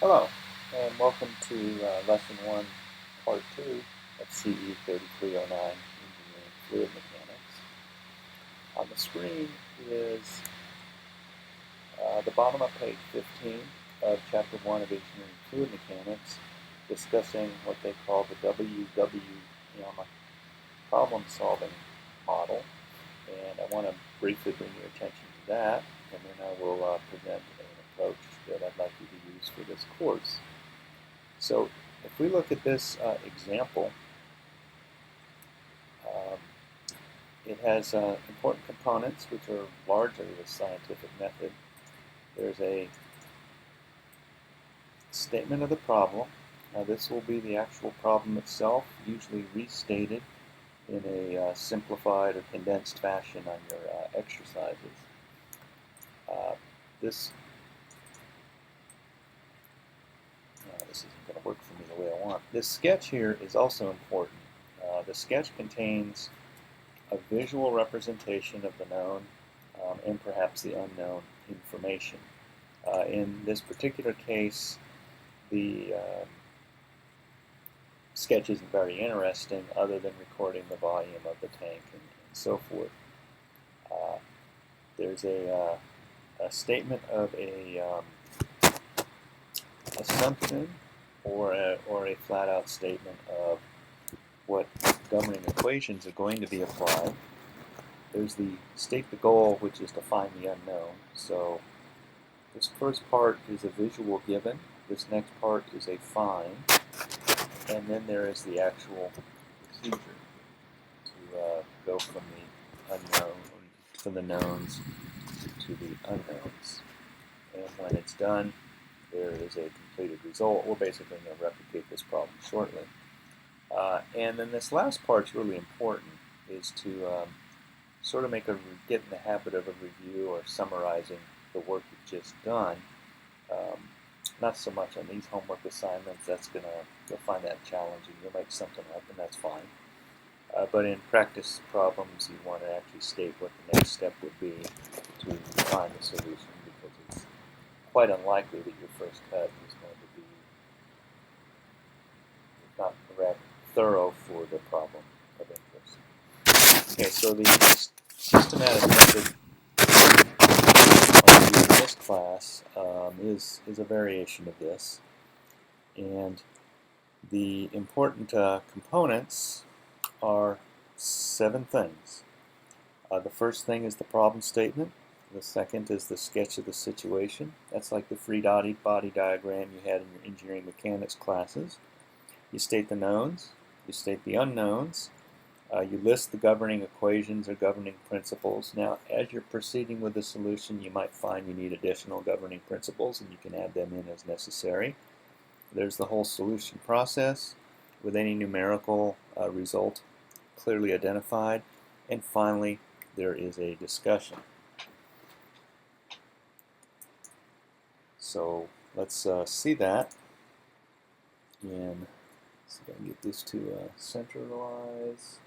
Hello, and welcome to Lesson 1, Part 2 of CE 3309, Engineering Fluid Mechanics. On the screen is the bottom of page 15 of Chapter 1 of Engineering Fluid Mechanics, discussing what they call the WWM problem-solving model. And I want to briefly bring your attention to that, and then I will present an approach that I'd like you to use for this course. So if we look at this example, it has important components which are largely the scientific method. There's a statement of the problem. Now this will be the actual problem itself, usually restated in a simplified or condensed fashion on your exercises. This isn't going to work for me the way I want. This sketch here is also important. The sketch contains a visual representation of the known and perhaps the unknown information. In this particular case, the sketch isn't very interesting other than recording the volume of the tank and so forth. There's a statement of a assumption or a flat-out statement of what governing equations are going to be applied. There's the state the goal, which is to find the unknown. So this first part is a visual given. This next part is a find. And then there is the actual procedure to go from the unknown, from the knowns to the unknowns. And when it's done, there is a completed result. We're basically going to replicate this problem shortly. And then this last part's really important, is to sort of get in the habit of a review or summarizing the work you've just done. Not so much on these homework assignments. You'll find that challenging. You'll make something up, and that's fine. But in practice problems, you want to actually state what the next step would be to find the solution, because it's quite unlikely that your first cut is going to be not correct, thorough for the problem of interest. Okay, so the systematic method in this class is a variation of this, and the important components are 7 things. The first thing is the problem statement. The second is the sketch of the situation. That's like the free body diagram you had in your engineering mechanics classes. You state the knowns, you state the unknowns, you list the governing equations or governing principles. Now, as you're proceeding with the solution, you might find you need additional governing principles, and you can add them in as necessary. There's the whole solution process with any numerical result clearly identified. And finally, there is a discussion. So let's see that. And see if I can get this to centralize.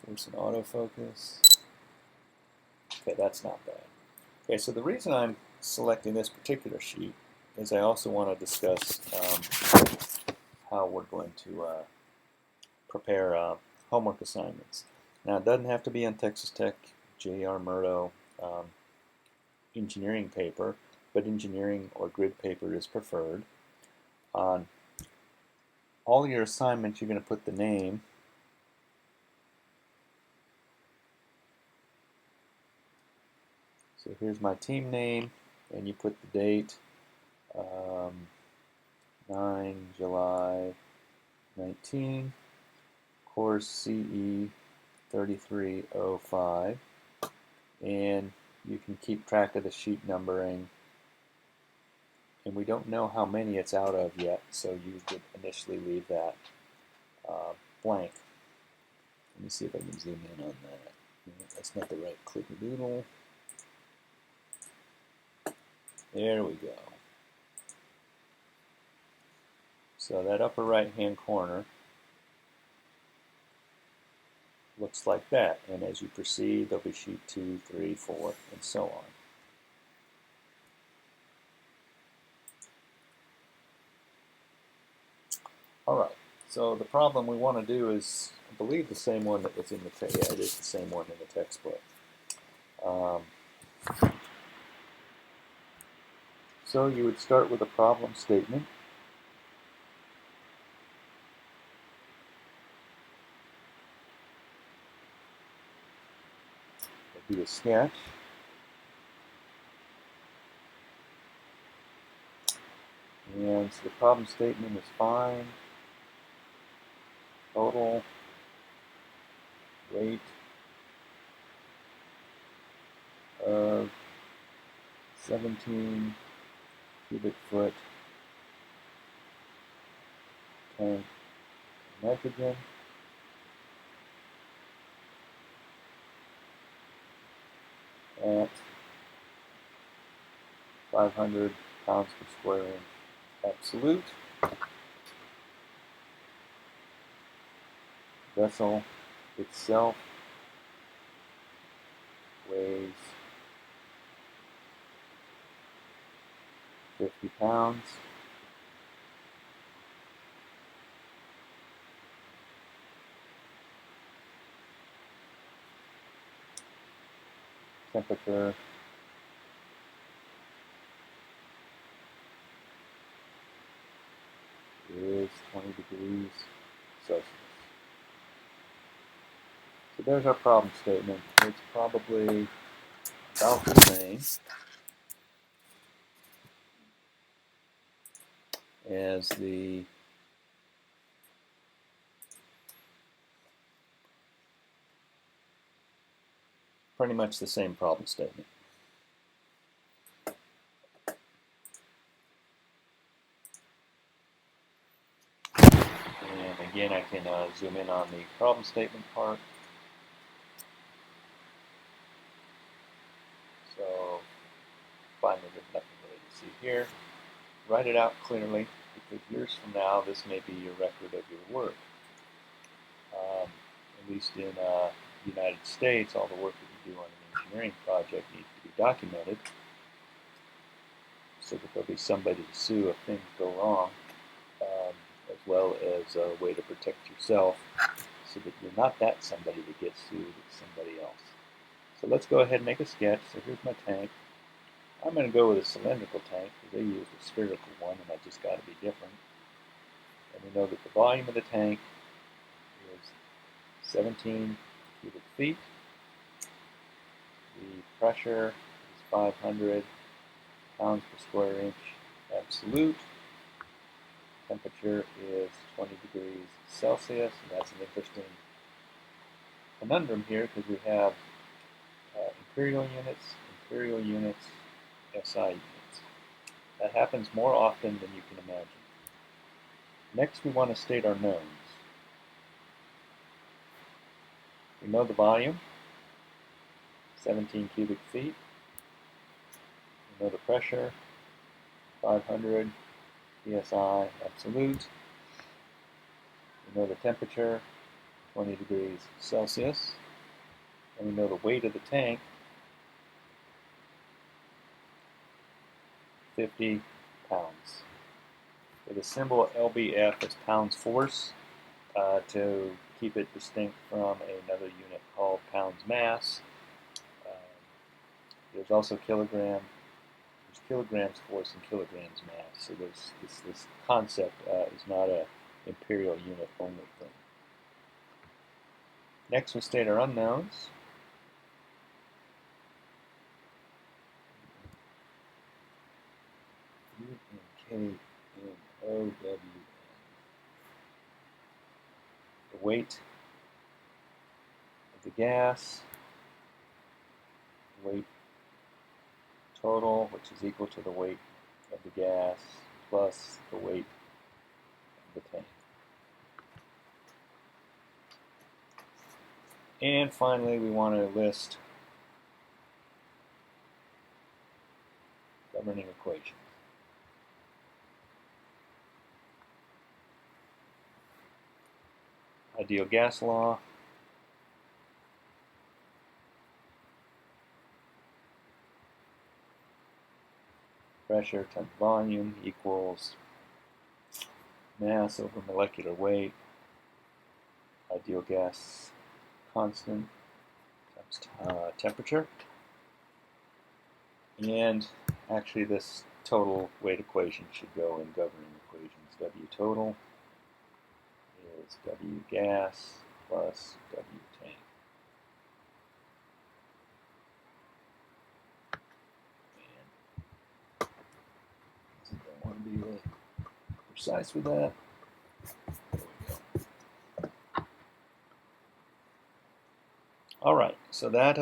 Force an autofocus. Okay, that's not bad. Okay, so the reason I'm selecting this particular sheet is I also want to discuss how we're going to prepare homework assignments. Now, it doesn't have to be on Texas Tech J.R. Murdo engineering paper, but engineering or grid paper is preferred. On all your assignments, you're going to put the name. So here's my team name, and you put the date, 9 July 19, course CE 3305, and you can keep track of the sheet numbering, and we don't know how many it's out of yet, so you would initially leave that blank. Let me see if I can zoom in on that. That's not the right click-a-doodle. There we go. So that upper right-hand corner looks like that. And as you proceed, there'll be sheet 2, 3, 4, and so on. So the problem we want to do is, I believe, the same one that was in the text. Yeah, it is the same one in the textbook. So you would start with a problem statement. It'd be a sketch. And so the problem statement is find total weight of 17 cubic foot tank nitrogen at 500 pounds per square inch absolute. Vessel itself weighs 50 pounds. Temperature is 20 degrees Celsius. So there's our problem statement. It's probably about the same as the pretty much the same problem statement. And again, I can zoom in on the problem statement part. So finally, there's nothing really to see here. Write it out clearly, because years from now, this may be your record of your work. At least in the United States, all the work that you do on an engineering project needs to be documented so that there'll be somebody to sue if things go wrong, as well as a way to protect yourself so that you're not that somebody that gets sued, it's somebody else. So let's go ahead and make a sketch. So here's my tank. I'm going to go with a cylindrical tank because they used a spherical one, and I just got to be different. And we know that the volume of the tank is 17 cubic feet. The pressure is 500 pounds per square inch absolute. Temperature is 20 degrees Celsius, and that's an interesting conundrum here because we have imperial units, SI units. That happens more often than you can imagine. Next, we want to state our knowns. We know the volume, 17 cubic feet. We know the pressure, 500 psi absolute. We know the temperature, 20 degrees Celsius. And we know the weight of the tank, 50 pounds. With a symbol LBF as pounds force to keep it distinct from another unit called pounds mass. There's also kilogram. There's kilograms force and kilograms mass. So this concept is not an imperial unit only thing. Next, we state our unknowns. U-N-K-N-O-W-N. The weight of the gas, weight total, which is equal to the weight of the gas plus the weight of the tank. And finally, we want to list governing equations. Ideal gas law. Pressure times volume equals mass over molecular weight ideal gas constant times temperature. And actually this total weight equation should go in governing equations. W total is W gas plus W tank. And I don't want to be really precise with that. There we go. All right, so that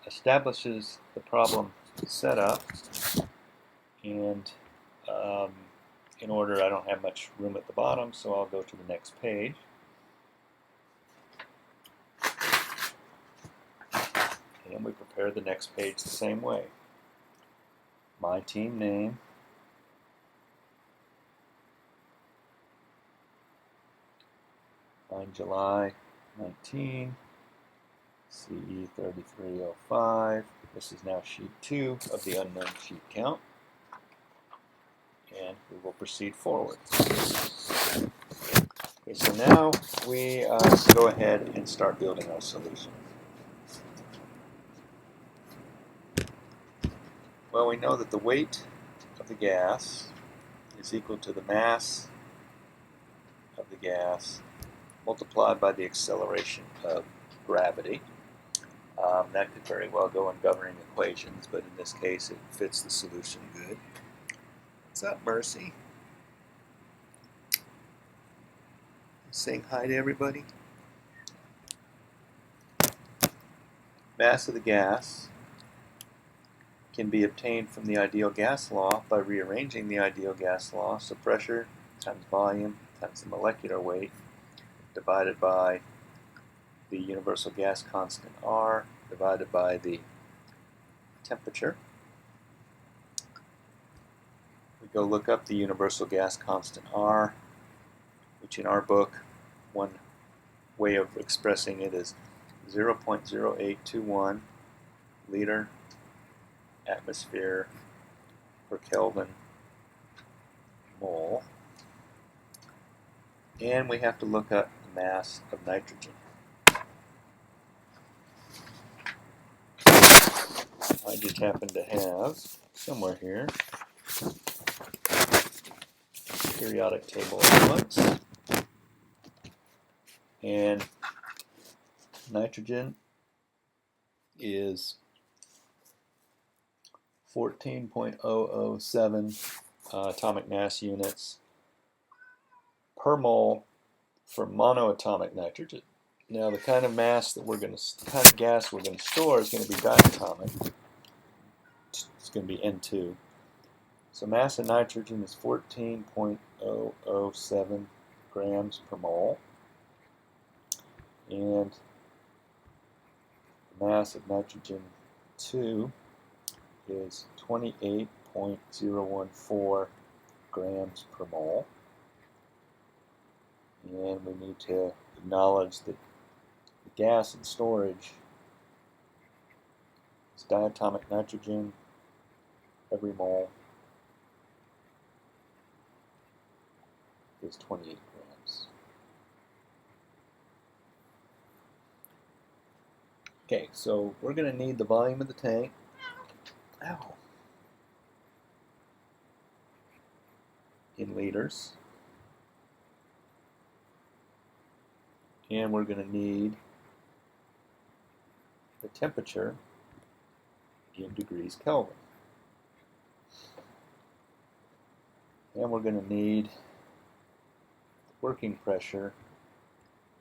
establishes the problem setup. And in order, I don't have much room at the bottom, so I'll go to the next page. And we prepare the next page the same way. My team name, on July 19, CE 3305. This is now sheet 2 of the unknown sheet count. And we will proceed forward. Okay, so now we go ahead and start building our solution. Well, we know that the weight of the gas is equal to the mass of the gas multiplied by the acceleration of gravity. That could very well go in governing equations, but in this case it fits the solution good. What's up, Mercy? Saying hi to everybody. Mass of the gas can be obtained from the ideal gas law by rearranging the ideal gas law. So pressure times volume times the molecular weight divided by the universal gas constant R divided by the temperature. We go look up the universal gas constant R, which in our book, one way of expressing it is 0.0821 liter atmosphere per Kelvin mole. And we have to look up the mass of nitrogen. I just happen to have somewhere here periodic table of elements, and nitrogen is 14.007 atomic mass units per mole for monoatomic nitrogen. Now the kind of gas we're going to store is going to be diatomic. It's going to be N2. So mass of nitrogen is 14.007 grams per mole. And the mass of nitrogen 2 is 28.014 grams per mole. And we need to acknowledge that the gas in storage is diatomic nitrogen every mole is 28 grams. Okay, so we're going to need the volume of the tank. Ow. In liters. And we're going to need the temperature in degrees Kelvin. And we're going to need the working pressure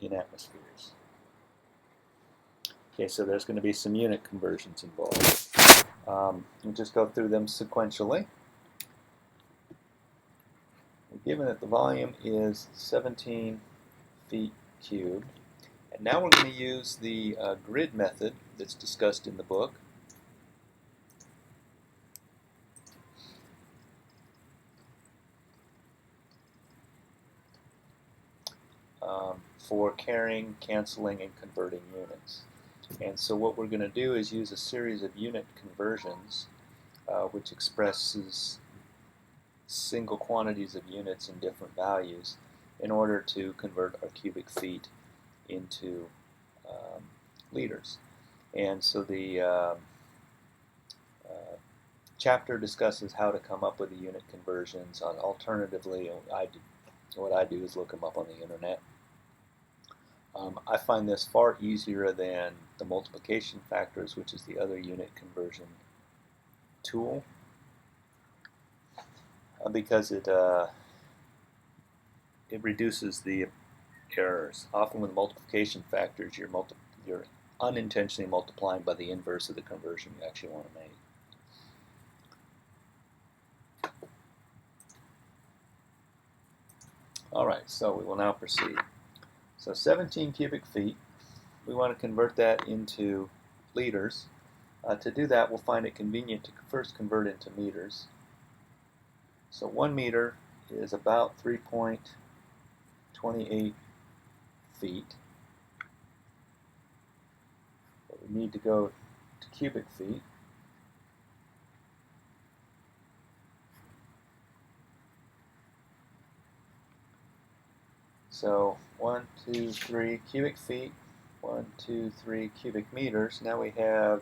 in atmospheres. Okay, so there's going to be some unit conversions involved. We'll just go through them sequentially. We're given that the volume is 17 feet cubed. And now we're going to use the grid method that's discussed in the book. For carrying, canceling, and converting units. And so what we're going to do is use a series of unit conversions which expresses single quantities of units in different values in order to convert our cubic feet into liters. And so the chapter discusses how to come up with the unit conversions. Alternatively, what I do is look them up on the internet. I find this far easier than the multiplication factors, which is the other unit conversion tool, because it reduces the errors. Often with multiplication factors, you're unintentionally multiplying by the inverse of the conversion you actually want to make. Alright, so we will now proceed. So 17 cubic feet, we want to convert that into liters. To do that, we'll find it convenient to first convert into meters. So 1 meter is about 3.28 feet. But we need to go to cubic feet. So 1, 2, 3 cubic feet, 1, 2, 3 cubic meters. Now we can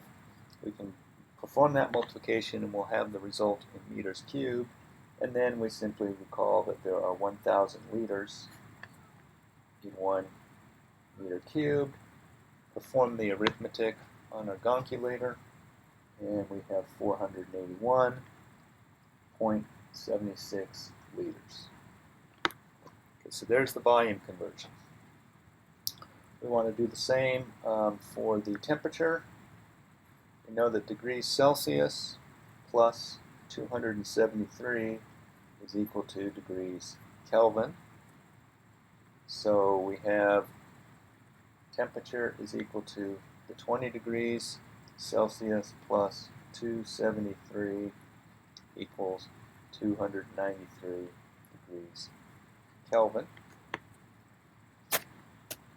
perform that multiplication and we'll have the result in meters cubed. And then we simply recall that there are 1,000 liters in 1 meter cubed. Perform the arithmetic on our calculator, and we have 481.76 liters. Okay, so there's the volume conversion. We want to do the same for the temperature. We know that degrees Celsius plus 273 is equal to degrees Kelvin. So we have temperature is equal to the 20 degrees Celsius plus 273 equals 293 degrees Kelvin.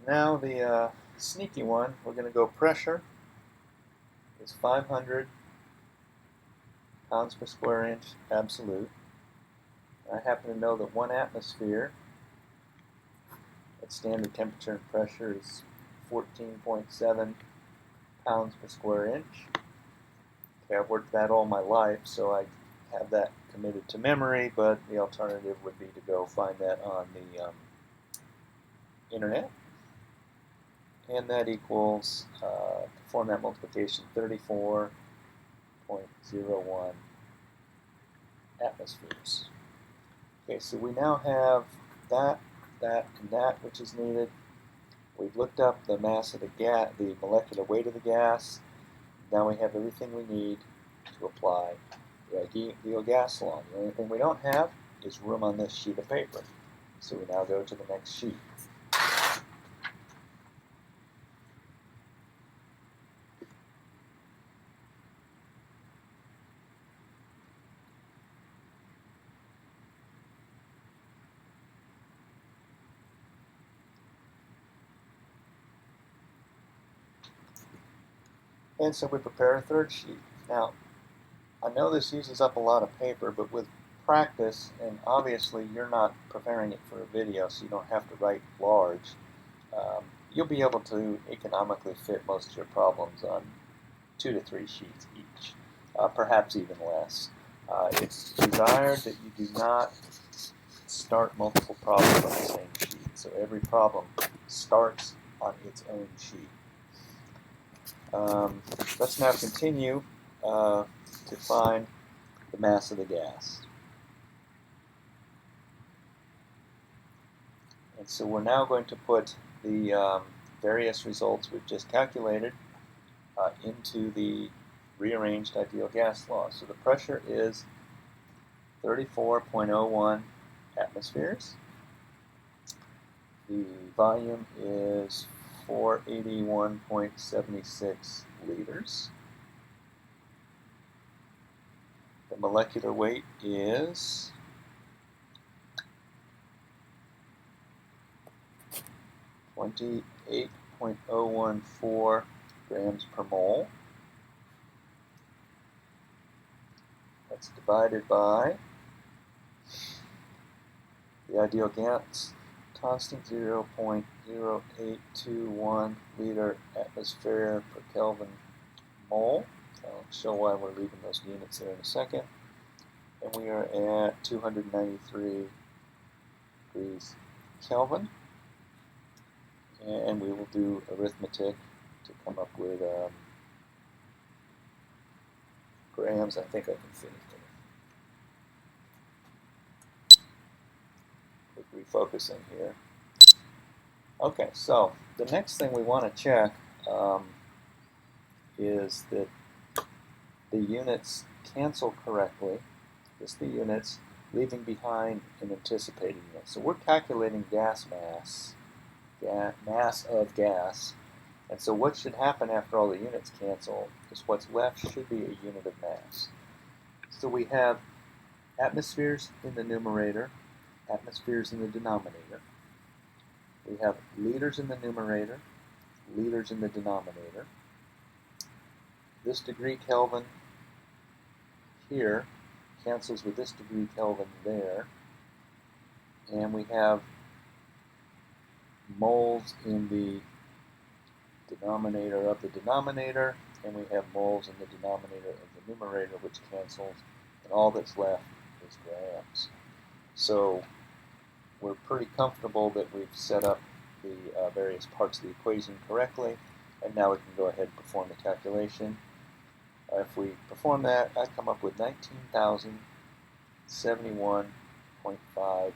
Now the sneaky one, we're going to go pressure is 500 pounds per square inch absolute. I happen to know that 1 atmosphere at standard temperature and pressure is 14.7 pounds per square inch. Okay, I've worked that all my life, so I have that committed to memory, but the alternative would be to go find that on the internet. And that equals, perform that multiplication, 34.01 atmospheres. Okay, so we now have that, and that which is needed. We've looked up the mass of the gas, the molecular weight of the gas. Now we have everything we need to apply the ideal gas law. The only thing we don't have is room on this sheet of paper. So we now go to the next sheet. And so we prepare a third sheet. Now, I know this uses up a lot of paper, but with practice, and obviously you're not preparing it for a video, so you don't have to write large, you'll be able to economically fit most of your problems on 2 to 3 sheets each, perhaps even less. It's desired that you do not start multiple problems on the same sheet, so every problem starts on its own sheet. Let's now continue to find the mass of the gas. And so we're now going to put the various results we've just calculated into the rearranged ideal gas law. So the pressure is 34.01 atmospheres. The volume is 481.76 liters. The molecular weight is 28.014 grams per mole. That's divided by the ideal gas constant 0.0821 liter atmosphere per Kelvin mole. I'll show why we're leaving those units there in a second. And we are at 293 degrees Kelvin. And we will do arithmetic to come up with grams. I think I can finish it. Quick refocusing here. Okay, so the next thing we want to check is that the units cancel correctly, just the units, leaving behind an anticipated unit. So we're calculating gas mass, mass of gas, and so what should happen after all the units cancel is what's left should be a unit of mass. So we have atmospheres in the numerator, atmospheres in the denominator. We have liters in the numerator, liters in the denominator. This degree Kelvin here cancels with this degree Kelvin there. And we have moles in the denominator of the denominator, and we have moles in the denominator of the numerator, which cancels, and all that's left is grams. So we're pretty comfortable that we've set up the various parts of the equation correctly, and now we can go ahead and perform the calculation. If we perform that, I come up with 19,071.5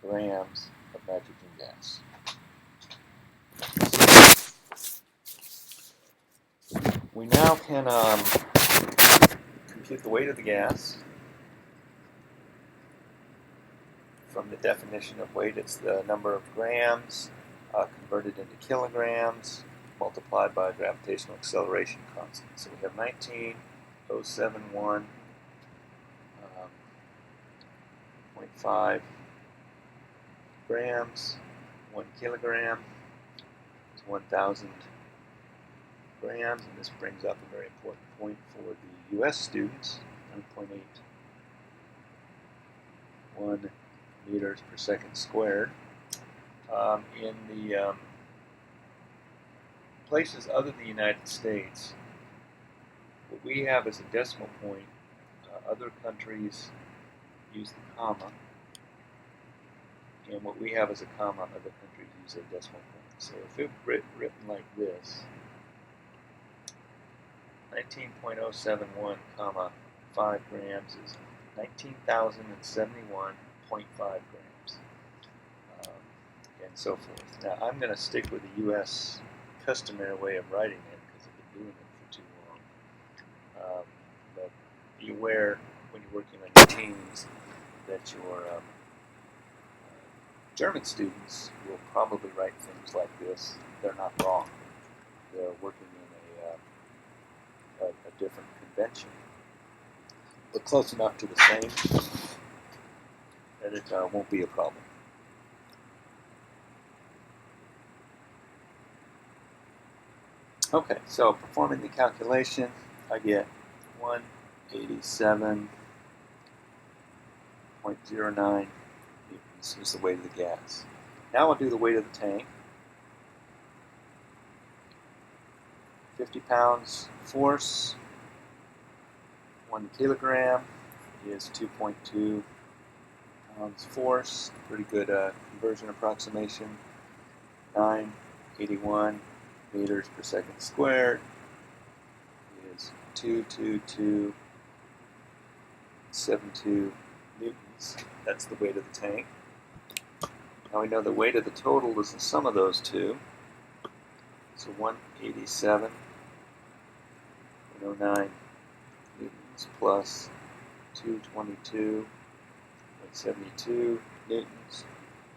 grams of nitrogen gas. We now can compute the weight of the gas. From the definition of weight, it's the number of grams converted into kilograms multiplied by a gravitational acceleration constant. So we have 19,071.5 grams. 1 kilogram is 1,000 grams, and this brings up a very important point for the U.S. students, 9.81 meters per second squared. In the places other than the United States, what we have as a decimal point, other countries use the comma, and what we have as a comma, other countries use a decimal point. So if it were written like this, 19.071, 5 grams is 19,071.5 grams, and so forth. Now I'm going to stick with the U.S. customary way of writing it because I've been doing it for too long. But be aware when you're working on your teams that your German students will probably write things like this. They're not wrong. They're working in a different convention, but close enough to the same that it won't be a problem. Okay, so performing the calculation, I get 187.09 newtons is the weight of the gas. Now I'll do the weight of the tank. 50 pounds force, 1 kilogram is 2.2 pounds force. Pretty good conversion approximation. 981 meters per second squared is 222.72 newtons. That's the weight of the tank. Now we know the weight of the total is the sum of those two. So 187.09 newtons plus 222.72 newtons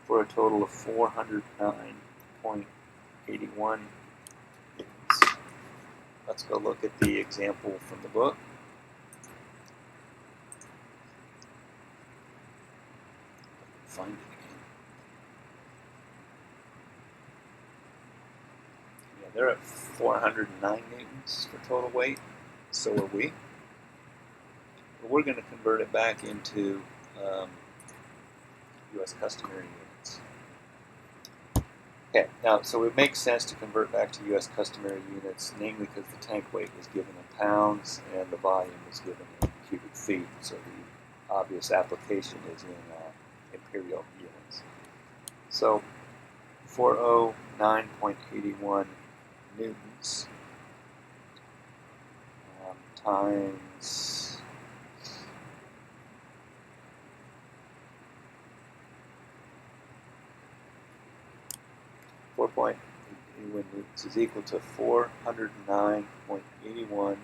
for a total of 409.81 newtons. Let's go look at the example from the book. Find it again. Yeah, they're at 409 newtons for total weight. So are we. But we're going to convert it back into U.S. customary units. Okay, now, so it makes sense to convert back to U.S. customary units, namely because the tank weight was given in pounds and the volume was given in cubic feet, so the obvious application is in imperial units. So 409.81 newtons times 4.81 newtons is equal to 409.81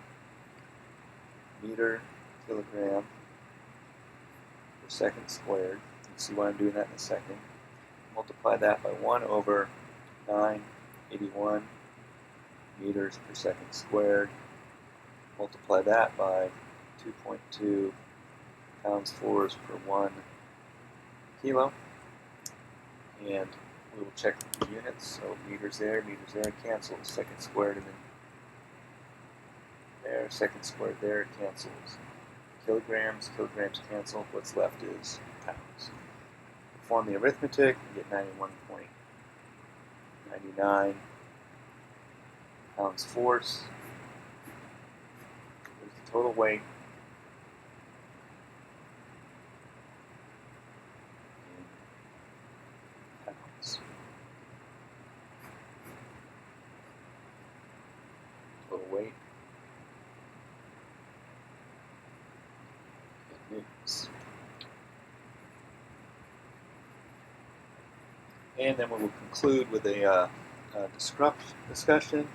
meter kilogram per second squared. You see why I'm doing that in a second. Multiply that by 1 over 981 meters per second squared. Multiply that by 2.2 pounds force per 1 kilo. And we will check the units. So meters there, cancel. Second squared and then there, second squared there, cancels. Kilograms cancel. What's left is pounds. Perform the arithmetic, you get 91.99 pounds force. There's the total weight. In pounds. Total weight in newtons. And then we will conclude with a discussion.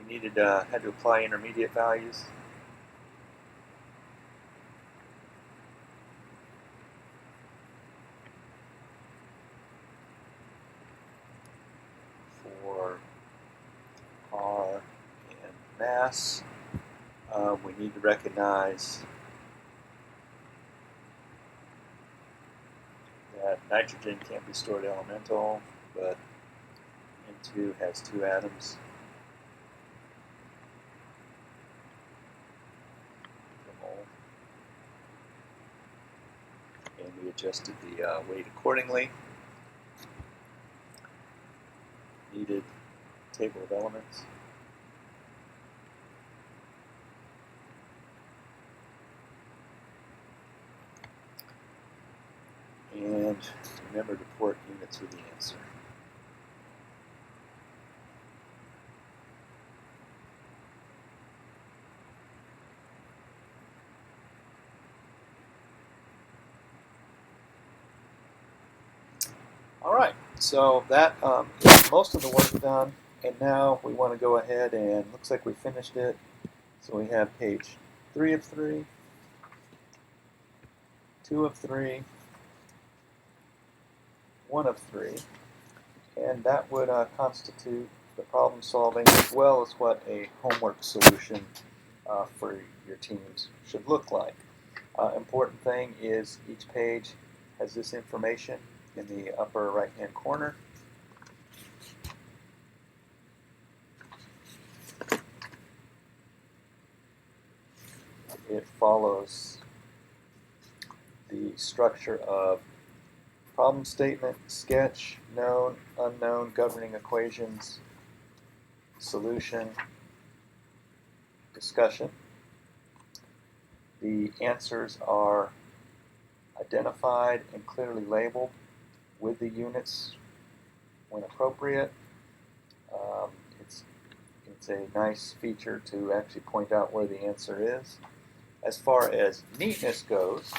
We had to apply intermediate values. For R and mass, we need to recognize that nitrogen can't be stored elemental, but N2 has 2 atoms per mole. And we adjusted the weight accordingly. Needed table of elements. And remember to port units with the answer. Alright, so that is most of the work done, and now we want to go ahead and looks like we finished it. So we have page 3 of 3, 2 of 3, 1 of 3, and that would constitute the problem solving as well as what a homework solution for your teams should look like. Important thing is each page has this information in the upper right hand corner. It follows the structure of problem statement, sketch, known, unknown, governing equations, solution, discussion. The answers are identified and clearly labeled with the units when appropriate. It's a nice feature to actually point out where the answer is. As far as neatness goes,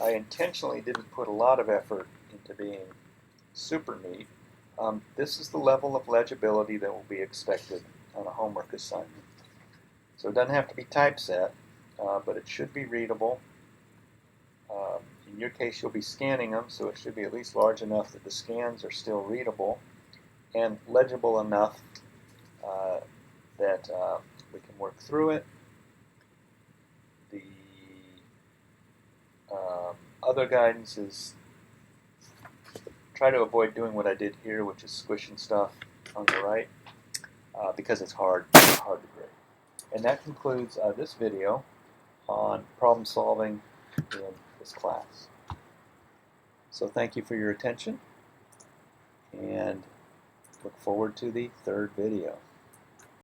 I intentionally didn't put a lot of effort into being super neat. This is the level of legibility that will be expected on a homework assignment. So it doesn't have to be typeset, but it should be readable. In your case, you'll be scanning them, so it should be at least large enough that the scans are still readable and legible enough that we can work through it. The other guidance is try to avoid doing what I did here, which is squishing stuff on the right, because it's hard to grade. And that concludes this video on problem solving in this class. So thank you for your attention, and Look forward to the third video.